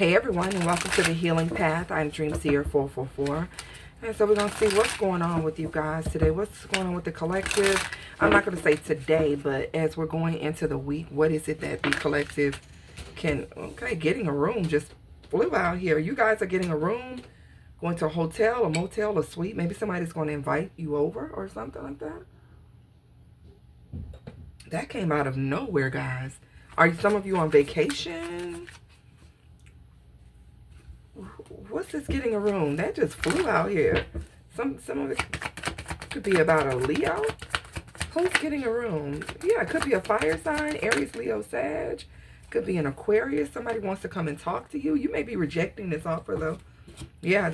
Hey everyone, and welcome to the Healing Path. I'm Dream Seer 444. And so we're going to see what's going on with you guys today. What's going on with the collective? I'm not going to say today, but as we're going into the week, what is it that the collective can... Okay, getting a room just flew out here. You guys are getting a room, going to a hotel, a motel, a suite. Maybe somebody's going to invite you over or something like that. That came out of nowhere, guys. Are some of you on vacation? What's this getting a room? That just flew out here. Some of it could be about a Leo. Who's getting a room? Yeah, it could be a fire sign, Aries, Leo, Sag. Could be an Aquarius. Somebody wants to come and talk to you. You may be rejecting this offer though. Yeah,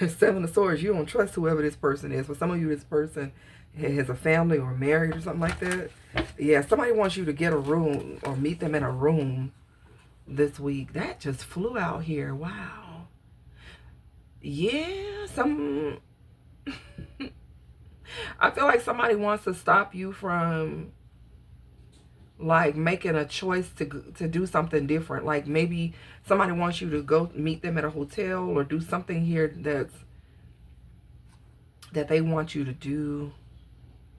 Seven of Swords, you don't trust whoever this person is. For some of you, this person has a family or married or something like that. Yeah, somebody wants you to get a room or meet them in a room this week. That just flew out here. Wow. Yeah, I feel like somebody wants to stop you from like making a choice to do something different. Like maybe somebody wants you to go meet them at a hotel or do something here that they want you to do.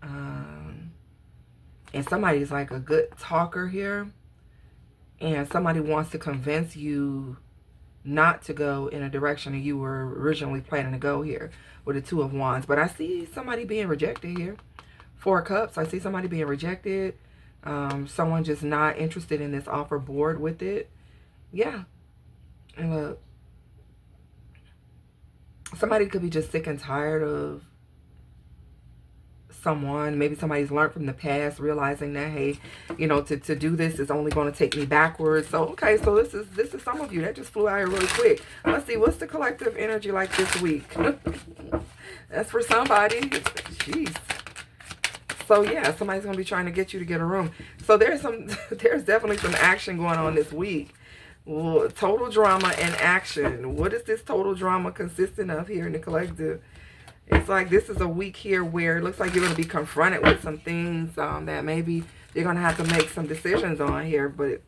And somebody's like a good talker here. And somebody wants to convince you not to go in a direction that you were originally planning to go here with the Two of Wands. But I see somebody being rejected here. Four of Cups. I see somebody being rejected. Someone just not interested in this offer, bored with it. Yeah. And look. Somebody could be just sick and tired of someone. Maybe somebody's learned from the past, realizing that, hey, you know, to do this is only going to take me backwards. So okay, so this is some of you that just flew out here really quick. Let's see, what's the collective energy like this week? That's for somebody. Jeez. So yeah, somebody's gonna be trying to get you to get a room. So there's definitely some action going on this week. Well, total drama and action. What is this total drama consisting of here in the collective? It's like this is a week here where it looks like you're going to be confronted with some things that maybe you're going to have to make some decisions on here. But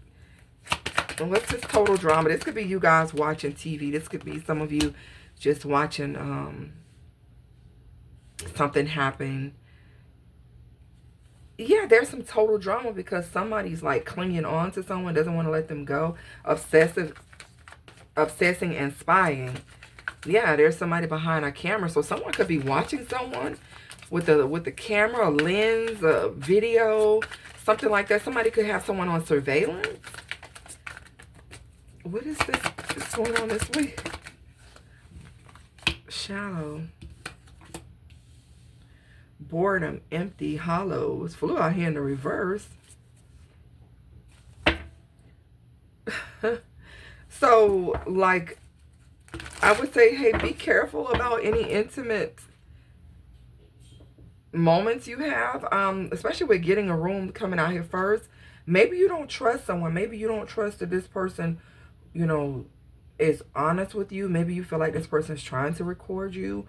what's this total drama? This could be you guys watching TV. This could be some of you just watching something happen. Yeah, there's some total drama because somebody's like clinging on to someone, doesn't want to let them go. Obsessing and spying. Yeah, there's somebody behind a camera. So someone could be watching someone with the camera, a lens, a video, something like that. Somebody could have someone on surveillance. What is this going on this week? Shallow. Boredom, empty, hollow. It flew out here in the reverse. So, like, I would say, hey, be careful about any intimate moments you have, especially with getting a room coming out here first. Maybe you don't trust someone. Maybe you don't trust that this person, you know, is honest with you. Maybe you feel like this person's trying to record you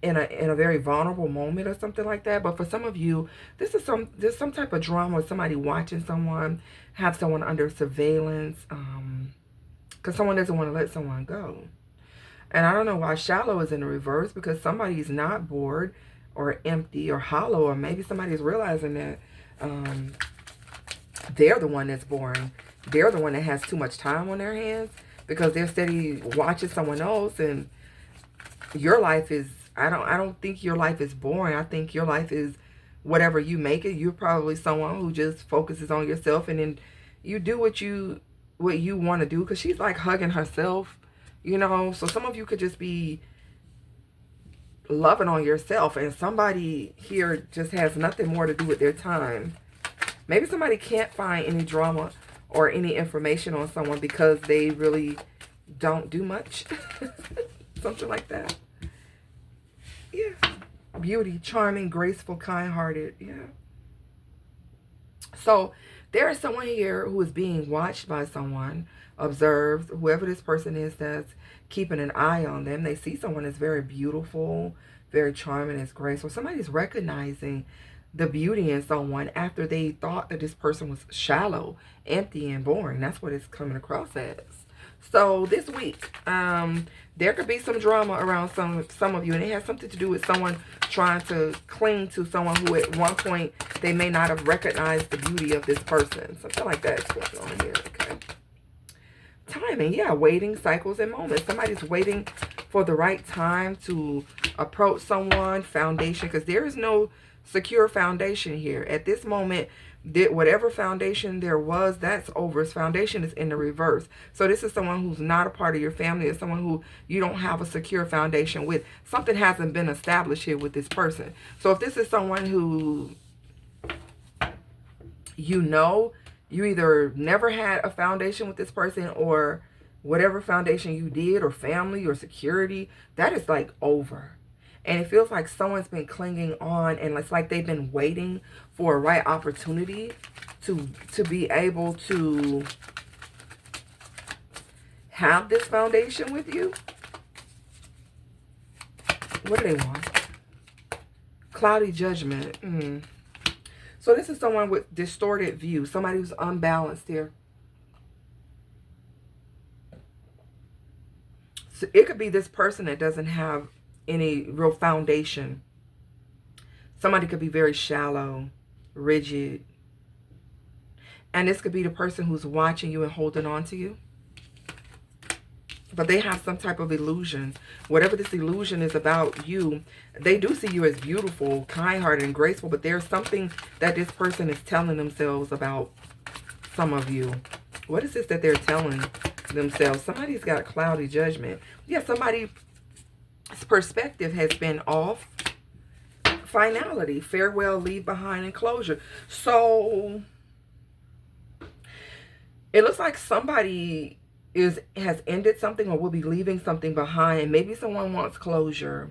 in a very vulnerable moment or something like that. But for some of you, there's some type of drama with somebody watching someone, have someone under surveillance, because someone doesn't want to let someone go. And I don't know why shallow is in the reverse, because somebody's not bored or empty or hollow, or maybe somebody's realizing that they're the one that's boring. They're the one that has too much time on their hands because they're steady watching someone else, and your life is, I don't think your life is boring. I think your life is whatever you make it. You're probably someone who just focuses on yourself, and then you do what you want to do, because she's like hugging herself. You know, so some of you could just be loving on yourself, and somebody here just has nothing more to do with their time. Maybe somebody can't find any drama or any information on someone because they really don't do much. Something like that. Yeah. Beauty, charming, graceful, kind-hearted. Yeah. So there is someone here who is being watched by someone, observed, whoever this person is that's keeping an eye on them. They see someone that's very beautiful, very charming, is graceful. Somebody's recognizing the beauty in someone after they thought that this person was shallow, empty, and boring. That's what it's coming across as. So this week, there could be some drama around some of you, and it has something to do with someone trying to cling to someone who at one point they may not have recognized the beauty of this person. Something like that's going on here, okay? Timing, yeah, waiting, cycles, and moments. Somebody's waiting for the right time to approach someone, foundation, because there is no secure foundation here. At this moment, whatever foundation there was, that's over. Its foundation is in the reverse. So this is someone who's not a part of your family. It's someone who you don't have a secure foundation with. Something hasn't been established here with this person. So if this is someone who you either never had a foundation with this person, or whatever foundation you did, or family or security, that is like over. And it feels like someone's been clinging on, and it's like they've been waiting for a right opportunity to be able to have this foundation with you. What do they want? Cloudy judgment. So this is someone with distorted view, somebody who's unbalanced here. So it could be this person that doesn't have any real foundation. Somebody could be very shallow, rigid. And this could be the person who's watching you and holding on to you. But they have some type of illusion. Whatever this illusion is about you, they do see you as beautiful, kind-hearted, and graceful, but there's something that this person is telling themselves about some of you. What is this that they're telling themselves? Somebody's got cloudy judgment. Yeah, somebody's perspective has been off. Finality, farewell, leave behind, and closure. So it looks like somebody has ended something or will be leaving something behind. Maybe someone wants closure.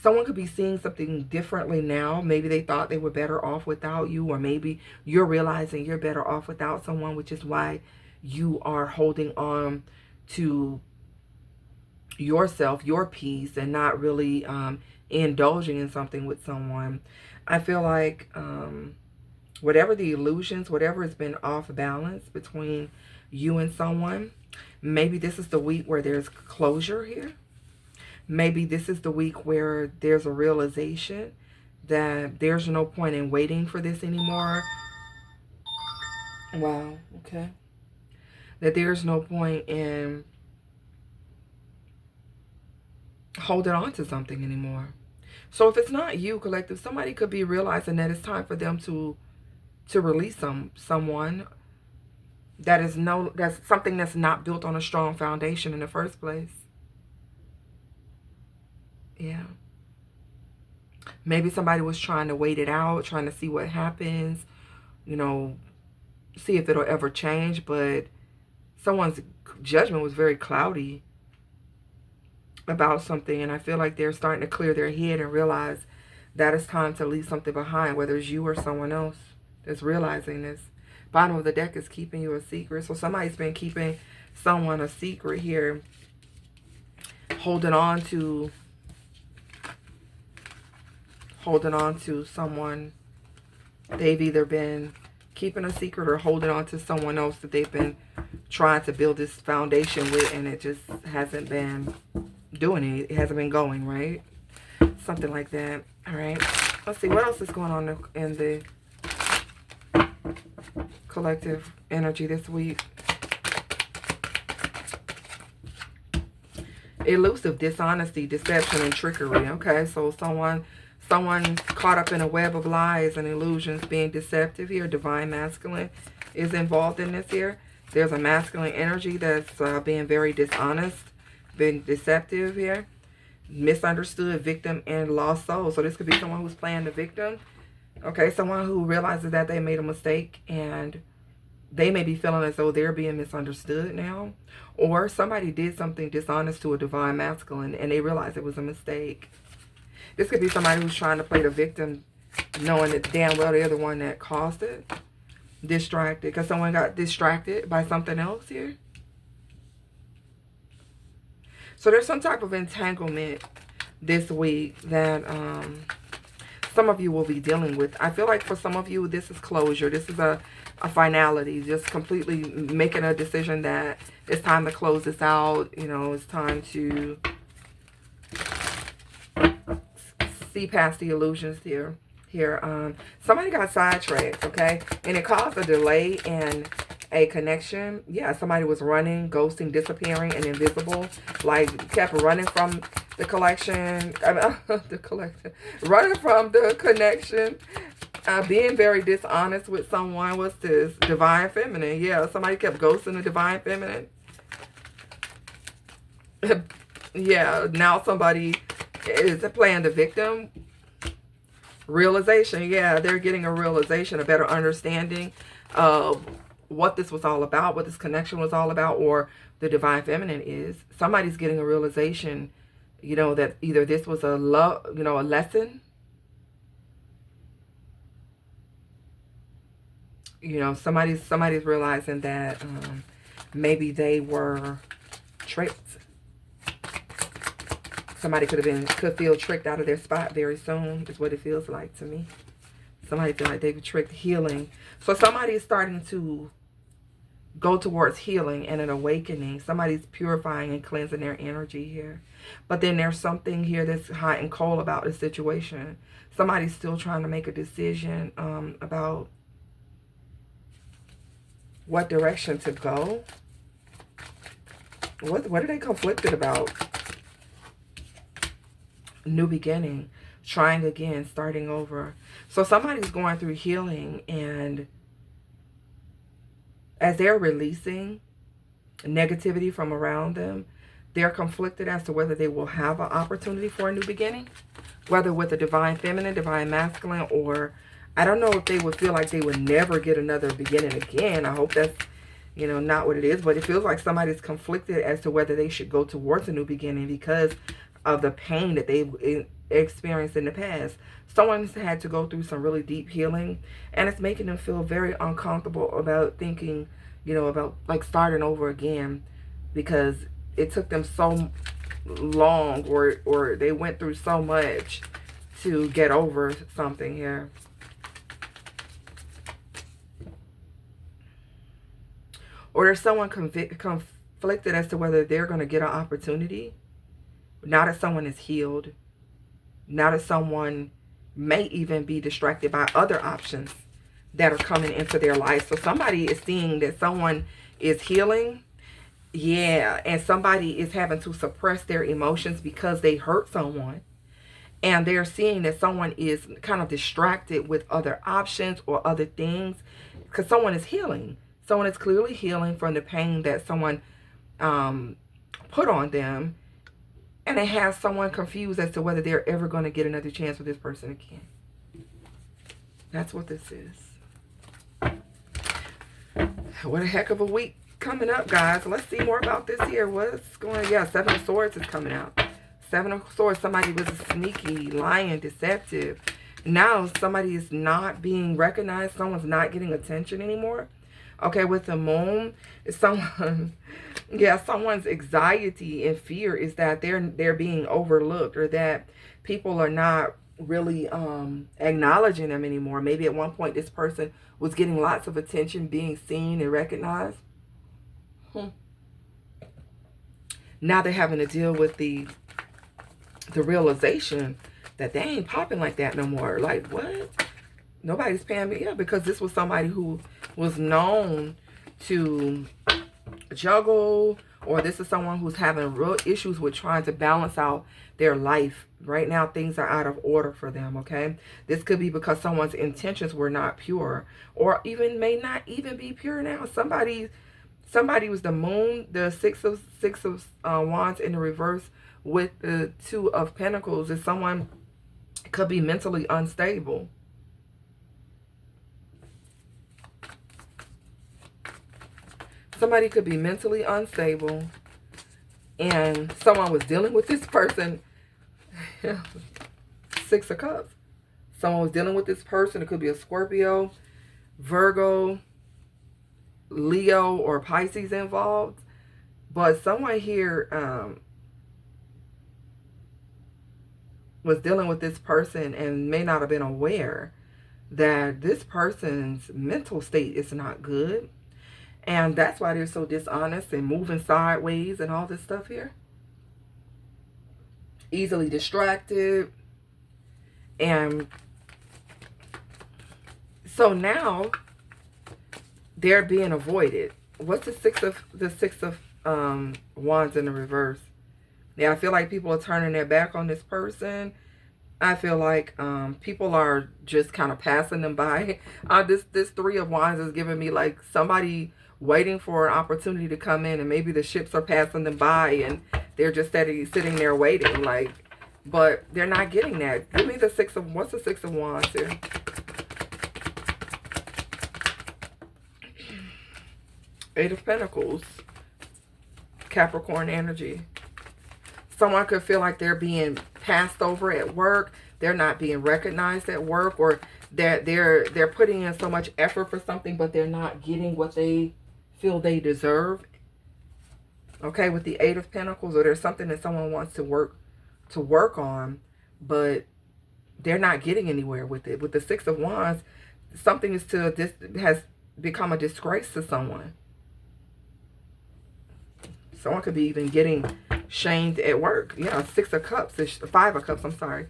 Someone could be seeing something differently now. Maybe they thought they were better off without you, or maybe you're realizing you're better off without someone, which is why you are holding on to yourself, your peace, and not really indulging in something with someone. I feel like whatever the illusions, whatever has been off balance between you and someone, maybe this is the week where there's closure here. Maybe this is the week where there's a realization that there's no point in waiting for this anymore. Wow, okay. That there's no point in holding on to something anymore. So if it's not you, collective, somebody could be realizing that it's time for them to release someone that's something that's not built on a strong foundation in the first place. Yeah. Maybe somebody was trying to wait it out, trying to see what happens, you know, see if it'll ever change, but someone's judgment was very cloudy about something, and I feel like they're starting to clear their head and realize that it's time to leave something behind, whether it's you or someone else that's realizing this. Bottom of the deck is keeping you a secret. So somebody's been keeping someone a secret here, holding on to someone. They've either been keeping a secret or holding on to someone else that they've been trying to build this foundation with, and it just hasn't been doing it. It hasn't been going, right? Something like that. All right. Let's see what else is going on in the collective energy this week. Elusive, dishonesty, deception, and trickery. Okay, so someone caught up in a web of lies and illusions, being deceptive here. Divine masculine is involved in this here. There's a masculine energy that's being very dishonest, being deceptive here. Misunderstood, victim, and lost soul. So this could be someone who's playing the victim. Okay, someone who realizes that they made a mistake and they may be feeling as though they're being misunderstood now. Or somebody did something dishonest to a divine masculine and they realize it was a mistake. This could be somebody who's trying to play the victim, knowing that damn well they're the one that caused it. Distracted, because someone got distracted by something else here. So there's some type of entanglement this week that some of you will be dealing with. I feel like for some of you, this is closure. This is a finality, just completely making a decision that it's time to close this out. You know, it's time to see past the illusions here. Somebody got sidetracked, okay? And it caused a delay in a connection. Yeah, somebody was running, ghosting, disappearing, and invisible. Like, kept running from the collection. Running from the connection. Being very dishonest with someone. What's this? Divine feminine. Yeah, somebody kept ghosting the divine feminine. Yeah, now somebody is playing the victim. Realization. Yeah, they're getting a realization, a better understanding of what this was all about, what this connection was all about, or the divine feminine is. Somebody's getting a realization, you know, that either this was a love, you know, a lesson. You know, somebody's realizing that maybe they were tricked. Somebody could feel tricked out of their spot very soon, is what it feels like to me. Somebody feel like they were tricked. Healing. So somebody is starting to go towards healing and an awakening. Somebody's purifying and cleansing their energy here. But then there's something here that's hot and cold about the situation. Somebody's still trying to make a decision about what direction to go. What are they conflicted about? New beginning, trying again, starting over. So somebody's going through healing, and as they're releasing negativity from around them, they're conflicted as to whether they will have an opportunity for a new beginning, whether with a divine feminine, divine masculine, or I don't know if they would feel like they would never get another beginning again. I hope that's, you know, not what it is, but it feels like somebody's conflicted as to whether they should go towards a new beginning because of the pain that they've experienced in the past. Someone's had to go through some really deep healing, and it's making them feel very uncomfortable about thinking, you know, about like starting over again, because it took them so long, or they went through so much to get over something here. Or there's someone conflicted as to whether they're going to get an opportunity. Now that someone is healed, now that someone may even be distracted by other options that are coming into their life. So somebody is seeing that someone is healing, yeah, and somebody is having to suppress their emotions because they hurt someone. And they're seeing that someone is kind of distracted with other options or other things because someone is healing. Someone is clearly healing from the pain that someone put on them. And it has someone confused as to whether they're ever going to get another chance with this person again. That's what this is. What a heck of a week coming up, guys. Let's see more about this here. What's going on? Yeah, Seven of Swords is coming out. Seven of Swords. Somebody was sneaky, lying, deceptive. Now somebody is not being recognized. Someone's not getting attention anymore. Okay, with the Moon, someone, yeah, someone's anxiety and fear is that they're being overlooked, or that people are not really acknowledging them anymore. Maybe at one point this person was getting lots of attention, being seen and recognized. Now they're having to deal with the realization that they ain't popping like that no more. Like, what? Nobody's paying me. Yeah, because this was somebody who was known to juggle, or this is someone who's having real issues with trying to balance out their life. Right now, things are out of order for them, okay? This could be because someone's intentions were not pure, or even may not even be pure now. Somebody was the Moon, the six of Wands in the reverse with the Two of Pentacles. Is someone could be mentally unstable. Somebody could be mentally unstable, and someone was dealing with this person. Six of Cups. Someone was dealing with this person. It could be a Scorpio, Virgo, Leo, or Pisces involved. But someone here was dealing with this person and may not have been aware that this person's mental state is not good. And that's why they're so dishonest and moving sideways and all this stuff here. Easily distracted. And so now they're being avoided. What's the six of wands in the reverse? Yeah, I feel like people are turning their back on this person. I feel like people are just kind of passing them by. This three of wands is giving me like somebody waiting for an opportunity to come in, and maybe the ships are passing them by and they're just sitting there waiting, like, but they're not getting that. Give me the what's the six of wands here? Eight of Pentacles. Capricorn energy. Someone could feel like they're being passed over at work. They're not being recognized at work, or that they're putting in so much effort for something, but they're not getting what they feel they deserve. Okay, with the Eight of Pentacles, or there's something that someone wants to work on, but they're not getting anywhere with it. With the Six of Wands, something has become a disgrace to someone. Someone could be even getting shamed at work. Yeah, Five of Cups, I'm sorry,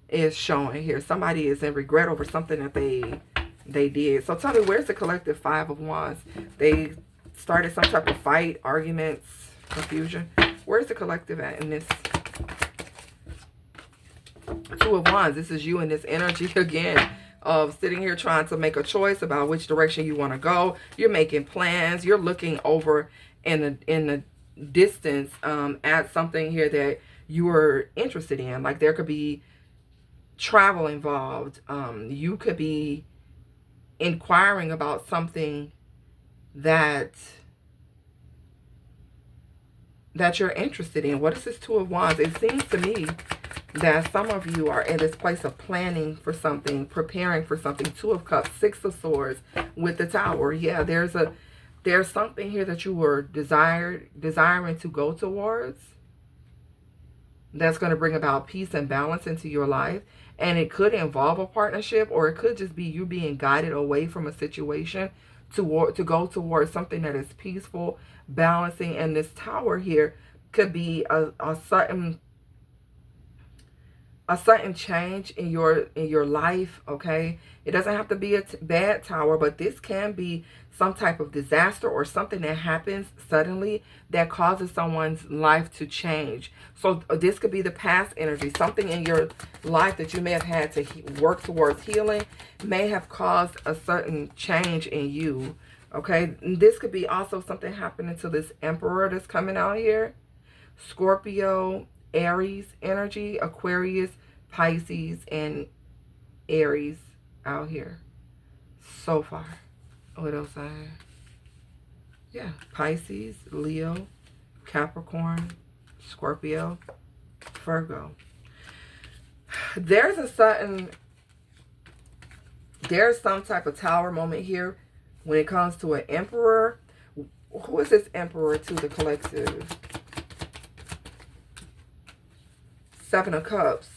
is showing here. Somebody is in regret over something that they did. So tell me, where's the collective Five of Wands? They started some type of fight, arguments, confusion. Where's the collective at in this? Two of Wands. This is you in this energy again of sitting here trying to make a choice about which direction you want to go. You're making plans. You're looking over in the distance at something here that you are interested in. Like there could be travel involved. You could be inquiring about something that you're interested in. What is this Two of Wands? It seems to me that some of you are in this place of planning for something, preparing for something. Two of Cups, Six of Swords with the Tower. Yeah, there's something here that you were desiring to go towards that's going to bring about peace and balance into your life. And it could involve a partnership, or it could just be you being guided away from a situation to go towards something that is peaceful, balancing. And this Tower here could be a sudden change in your life. Okay, it doesn't have to be a bad tower, but this can be some type of disaster or something that happens suddenly that causes someone's life to change. So this could be the past energy. Something in your life that you may have had to work towards healing may have caused a certain change in you. Okay, and this could be also something happening to this Emperor that's coming out here. Scorpio, Aries energy, Aquarius, Pisces, and Aries out here so far. What else I have? Yeah, Pisces, Leo, Capricorn, Scorpio, Virgo. There's some type of Tower moment here when it comes to an Emperor. Who is this Emperor to the collective? Seven of Cups.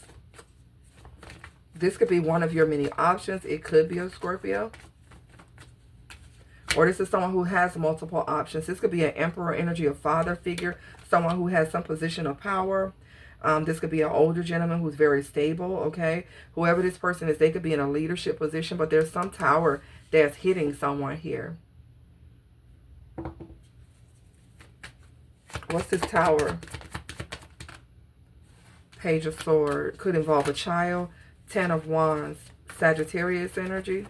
This could be one of your many options. It could be a Scorpio. Or this is someone who has multiple options. This could be an Emperor energy, a father figure, someone who has some position of power. This could be an older gentleman who's very stable, okay? Whoever this person is, they could be in a leadership position, but there's some Tower that's hitting someone here. What's this Tower? Page of Swords. Could involve a child. Ten of Wands. Sagittarius energy.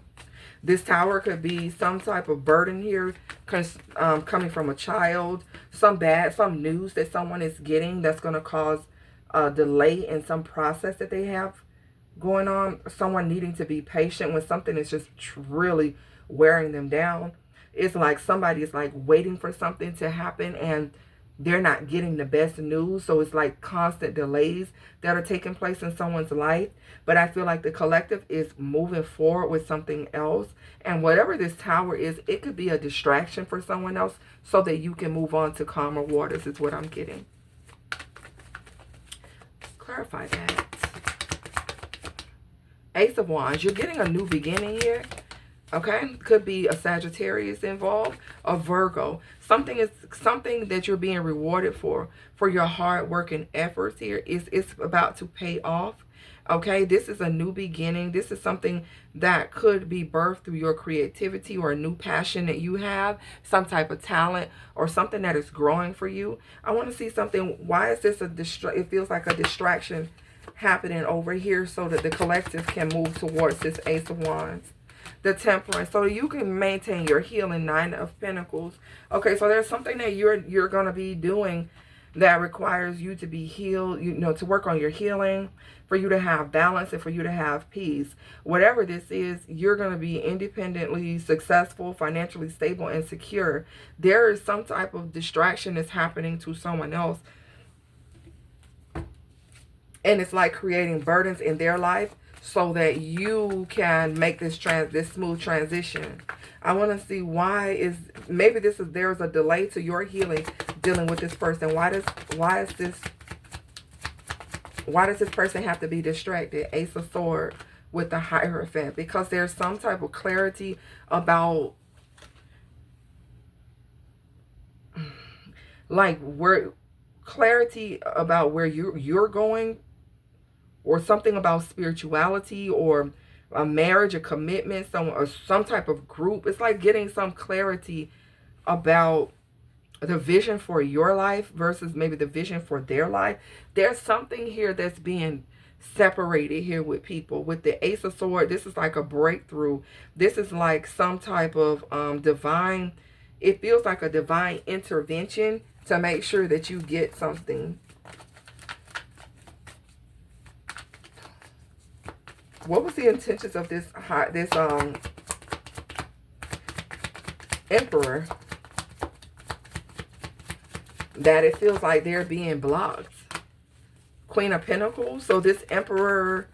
This Tower could be some type of burden here coming from a child. Some news that someone is getting that's going to cause a delay in some process that they have going on. Someone needing to be patient when something is just really wearing them down. It's like somebody is like waiting for something to happen and they're not getting the best news. So it's like constant delays that are taking place in someone's life. But I feel like the collective is moving forward with something else. And whatever this Tower is, it could be a distraction for someone else so that you can move on to calmer waters is what I'm getting. Clarify that. Ace of Wands. You're getting a new beginning here. Okay, could be a Sagittarius involved, a Virgo. Something that you're being rewarded for your hard work and efforts here. It's about to pay off. Okay, this is a new beginning. This is something that could be birthed through your creativity or a new passion that you have, some type of talent or something that is growing for you. I want to see something. Why is this it feels like a distraction happening over here so that the collective can move towards this Ace of Wands. The Temperance, so you can maintain your healing. Nine of Pentacles. Okay, so there's something that you're going to be doing that requires you to be healed, to work on your healing, for you to have balance and for you to have peace. Whatever this is, you're going to be independently successful, financially stable, and secure. There is some type of distraction that's happening to someone else, and it's like creating burdens in their life so that you can make this smooth transition. I want to see why there's a delay to your healing dealing with this person. Why does this person have to be distracted? Ace of Swords with the Hierophant, because there's some type of clarity about where you're going, or something about spirituality or a marriage, a commitment, or some type of group. It's like getting some clarity about the vision for your life versus maybe the vision for their life. There's something here that's being separated here with people. With the Ace of Swords, this is like a breakthrough. This is like some type of divine, it feels like a divine intervention to make sure that you get something. What was the intentions of this Emperor? That it feels like they're being blocked. Queen of Pentacles. So this Emperor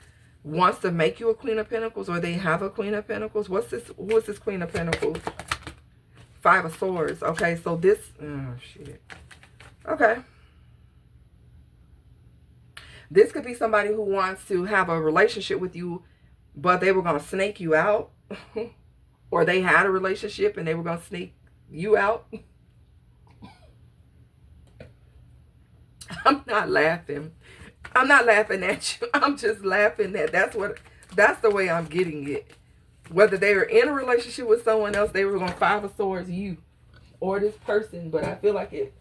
wants to make you a Queen of Pentacles, or they have a Queen of Pentacles. Who is this Queen of Pentacles? Five of Swords. Okay, so this, oh shit. Okay. This could be somebody who wants to have a relationship with you, but they were going to snake you out. Or they had a relationship and they were going to snake you out. I'm not laughing. I'm not laughing at you. I'm just laughing at that's the way I'm getting it. Whether they were in a relationship with someone else, they were going to Five of Swords you or this person. But I feel like it,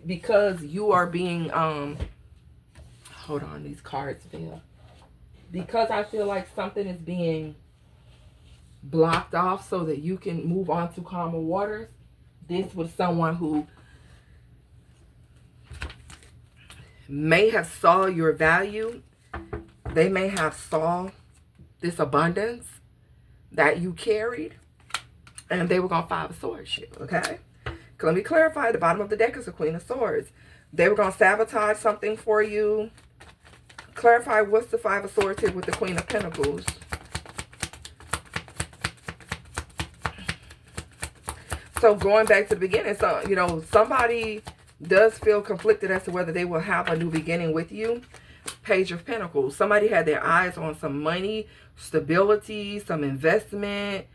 because you are being, hold on, these cards fell. Because I feel like something is being blocked off so that you can move on to calmer waters. This was someone who may have saw your value. They may have saw this abundance that you carried, and they were going to Five of Swords shit, okay? Let me clarify. The bottom of the deck is the Queen of Swords. They were going to sabotage something for you. Clarify what's the Five of Swords here with the Queen of Pentacles. So going back to the beginning, so, somebody does feel conflicted as to whether they will have a new beginning with you. Page of Pentacles. Somebody had their eyes on some money, stability, some investment,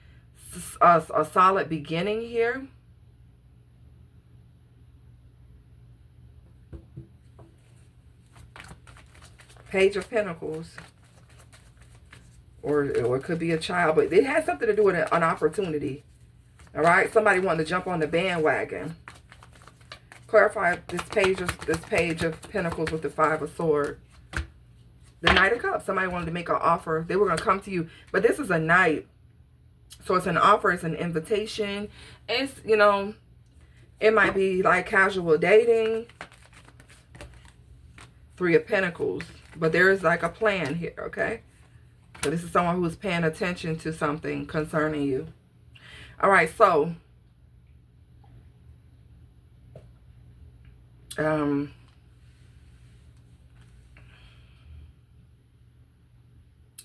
a solid beginning here. Page of Pentacles. Or it could be a child, but it has something to do with an opportunity. All right? Somebody wanted to jump on the bandwagon. Clarify this page of Pentacles with the Five of Swords. The Knight of Cups. Somebody wanted to make an offer. They were going to come to you. But this is a knight. So it's an offer. It's an invitation. It's, it might be like casual dating. Three of Pentacles. But there is like a plan here, okay? So this is someone who is paying attention to something concerning you. All right, so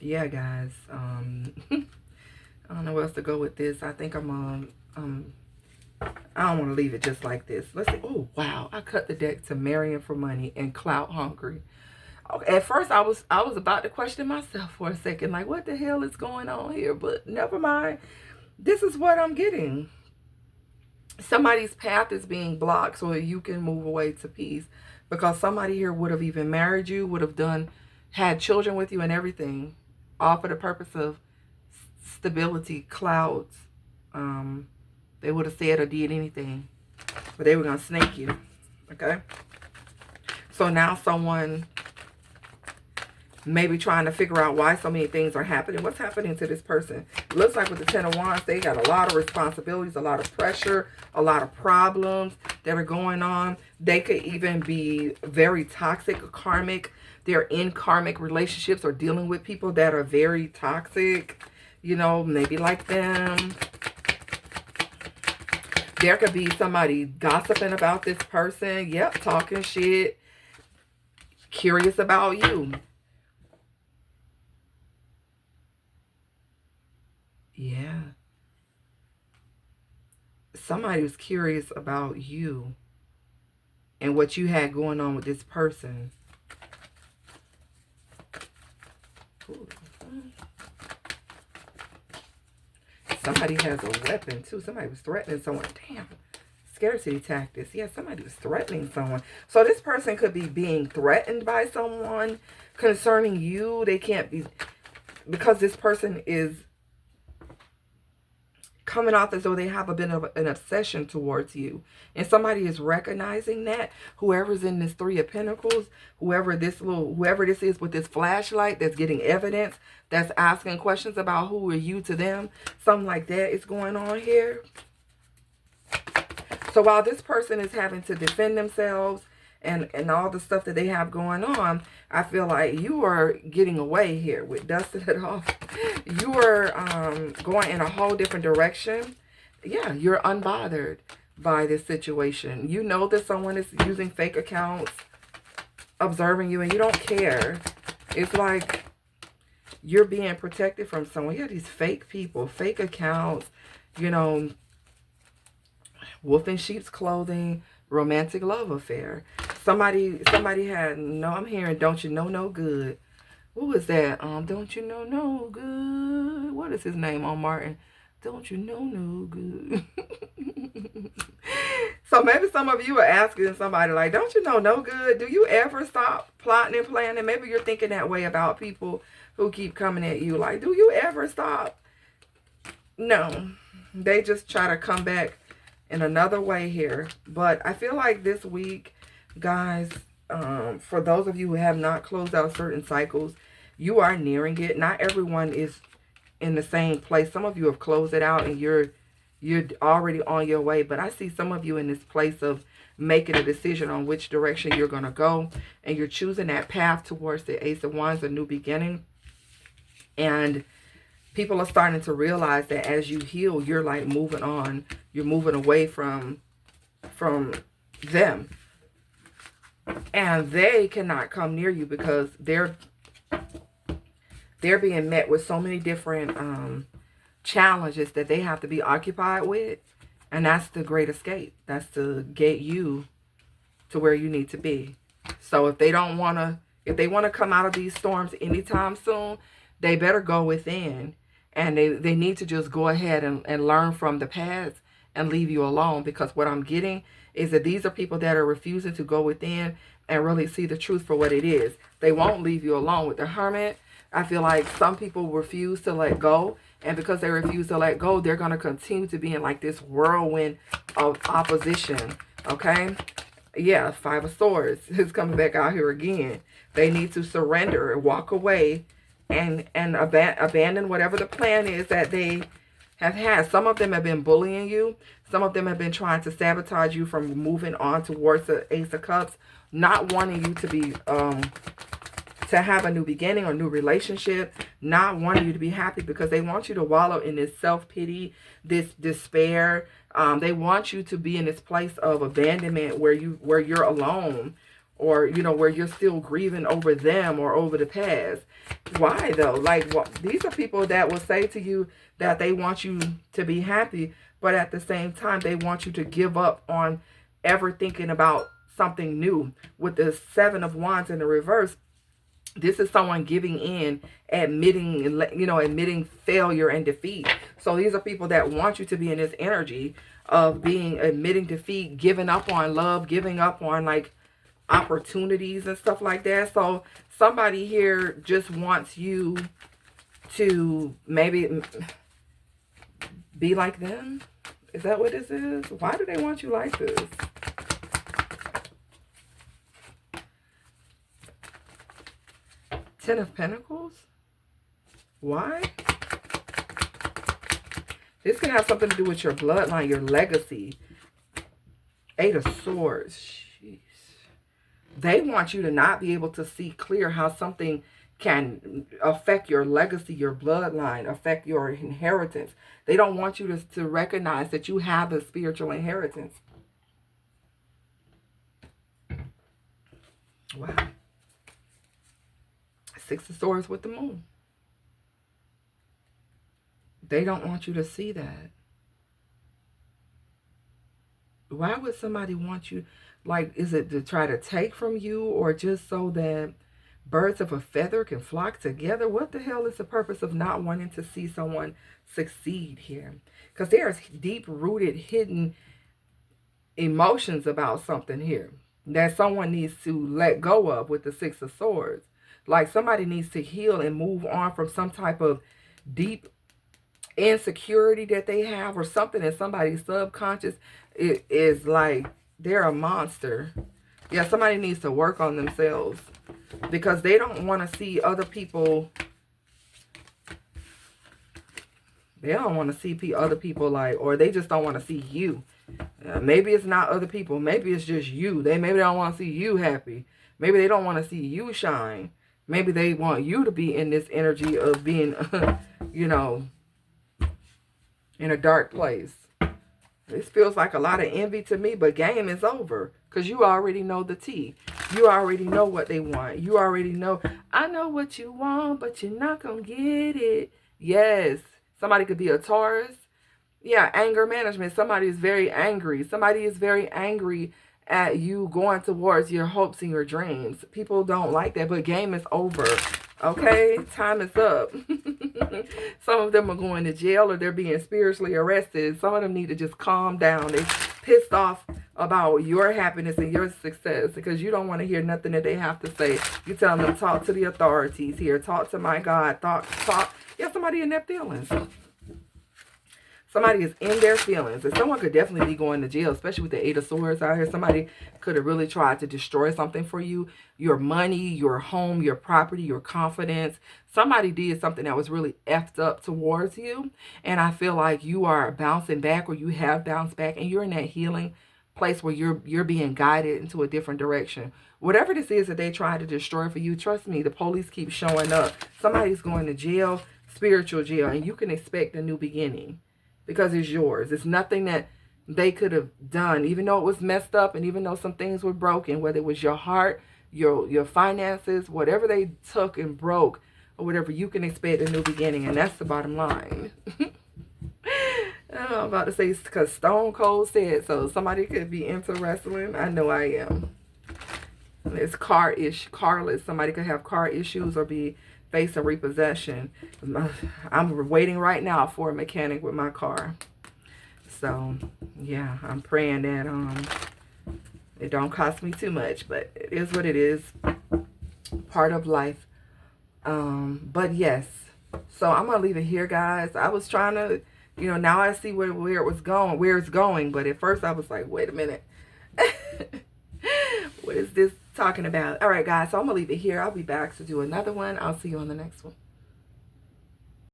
yeah, guys. I don't know where else to go with this. I think I don't want to leave it just like this. Let's see. Oh, wow. I cut the deck to Marrying for Money and Clout Hungry. At first, I was about to question myself for a second, like, what the hell is going on here? But never mind. This is what I'm getting. Somebody's path is being blocked so that you can move away to peace, because somebody here would have even married you, would have had children with you and everything, all for the purpose of stability, clouds. They would have said or did anything, but they were going to snake you. Okay? So now someone maybe trying to figure out why so many things are happening. What's happening to this person? It looks like with the Ten of Wands, they got a lot of responsibilities, a lot of pressure, a lot of problems that are going on. They could even be very toxic or karmic. They're in karmic relationships or dealing with people that are very toxic, you know, maybe like them. There could be somebody gossiping about this person. Yep, talking shit. Curious about you. Yeah. Somebody was curious about you and what you had going on with this person. Ooh. Somebody has a weapon too. Somebody was threatening someone. Damn. Scarcity tactics. Yeah, somebody was threatening someone. So this person could be being threatened by someone concerning you. They can't be, because this person is coming off as though they have a bit of an obsession towards you. And somebody is recognizing that. Whoever's in this Three of Pentacles, whoever this is with this flashlight that's getting evidence, that's asking questions about who are you to them, something like that is going on here. So while this person is having to defend themselves and all the stuff that they have going on, I feel like you are getting away here with dusting it off. You are going in a whole different direction. Yeah, you're unbothered by this situation. You know that someone is using fake accounts, observing you, and you don't care. It's like you're being protected from someone. Yeah, these fake people, fake accounts, you know, wolf in sheep's clothing, romantic love affair. Somebody had, no, I'm hearing don't you know no good. What was that? Don't you know no good. What is his name on Martin? Don't you know no good. So maybe some of you are asking somebody like, don't you know no good? Do you ever stop plotting and planning? Maybe you're thinking that way about people who keep coming at you. Like, do you ever stop? No. They just try to come back in another way here. But I feel like this week, guys, for those of you who have not closed out certain cycles, you are nearing it. Not everyone is in the same place. Some of you have closed it out and you're already on your way. But I see some of you in this place of making a decision on which direction you're going to go. And you're choosing that path towards the Ace of Wands, a new beginning. And people are starting to realize that as you heal, you're like moving on. You're moving away from them. And they cannot come near you because they're being met with so many different challenges that they have to be occupied with. And that's the great escape. That's to get you to where you need to be. So if they want to come out of these storms anytime soon, they better go within. And they need to just go ahead and learn from the past and leave you alone. Because what I'm getting is that these are people that are refusing to go within and really see the truth for what it is. They won't leave you alone. With the Hermit, I feel like some people refuse to let go. And because they refuse to let go, they're going to continue to be in like this whirlwind of opposition. Okay? Yeah, Five of Swords is coming back out here again. They need to surrender and walk away and abandon whatever the plan is that they have had. Some of them have been bullying you. Some of them have been trying to sabotage you from moving on towards the Ace of Cups, not wanting you to be to have a new beginning or new relationship, not wanting you to be happy because they want you to wallow in this self-pity, this despair. They want you to be in this place of abandonment where you're alone, or, you know, where you're still grieving over them or over the past. Why though? Like, these are people that will say to you that they want you to be happy, but at the same time, they want you to give up on ever thinking about something new. With the Seven of Wands in the reverse, This is someone giving in, admitting, admitting failure and defeat. So these are people that want you to be in this energy of being, admitting defeat, giving up on love, giving up on like opportunities and stuff like that. So somebody here just wants you to maybe be like them. Is that what this is? Why do they want you like this? Ten of Pentacles? Why? This can have something to do with your bloodline, your legacy. Eight of Swords. Jeez. They want you to not be able to see clear how something can affect your legacy, your bloodline, affect your inheritance. They don't want you to recognize that you have a spiritual inheritance. Wow. Six of Swords with the Moon. They don't want you to see that. Why would somebody want you? Like, is it to try to take from you, or just so that birds of a feather can flock together? What the hell is the purpose of not wanting to see someone succeed here? Because there's deep-rooted, hidden emotions about something here that someone needs to let go of with the Six of Swords. Like somebody needs to heal and move on from some type of deep insecurity that they have, or something in somebody's subconscious. It is like they're a monster. Yeah, somebody needs to work on themselves because they don't want to see other people. They don't want to see other people like, or they just don't want to see you. Maybe it's not other people. Maybe it's just you. Maybe they don't want to see you happy. Maybe they don't want to see you shine. Maybe they want you to be in this energy of being, you know, in a dark place. This feels like a lot of envy to me, but game is over because you already know the tea. You already know what they want. You already know, I know what you want, but you're not going to get it. Yes. Somebody could be a Taurus. Yeah, anger management. Somebody is very angry. Somebody is very angry at you going towards your hopes and your dreams. People don't like that, but game is over. Okay, time is up. Some of them are going to jail, or they're being spiritually arrested. Some of them need to just calm down. They're pissed off about your happiness and your success because you don't want to hear nothing that they have to say. You tell them, talk to the authorities here. Talk to my God. Talk. Yeah, somebody in their feelings. Somebody is in their feelings. And someone could definitely be going to jail, especially with the Eight of Swords out here. Somebody could have really tried to destroy something for you. Your money, your home, your property, your confidence. Somebody did something that was really effed up towards you. And I feel like you are bouncing back, or you have bounced back, and you're in that healing place where you're being guided into a different direction. Whatever this is that they tried to destroy for you, trust me, the police keep showing up. Somebody's going to jail, spiritual jail, and you can expect a new beginning. Because it's yours. It's nothing that they could have done, even though it was messed up, and even though some things were broken, whether it was your heart, your finances, whatever they took and broke, or whatever, you can expect a new beginning. And that's the bottom line. I'm about to say, because Stone Cold said so. Somebody could be into wrestling. I know I am. It's carless. Somebody could have car issues or be facing repossession. I'm waiting right now for a mechanic with my car. So, yeah, I'm praying that it don't cost me too much, but it is what it is. Part of life. But yes. So I'm going to leave it here, guys. I was trying to, now I see where it's going, but at first I was like, wait a minute. What is this talking about? All right, guys, so I'm going to leave it here. I'll be back to do another one. I'll see you on the next one.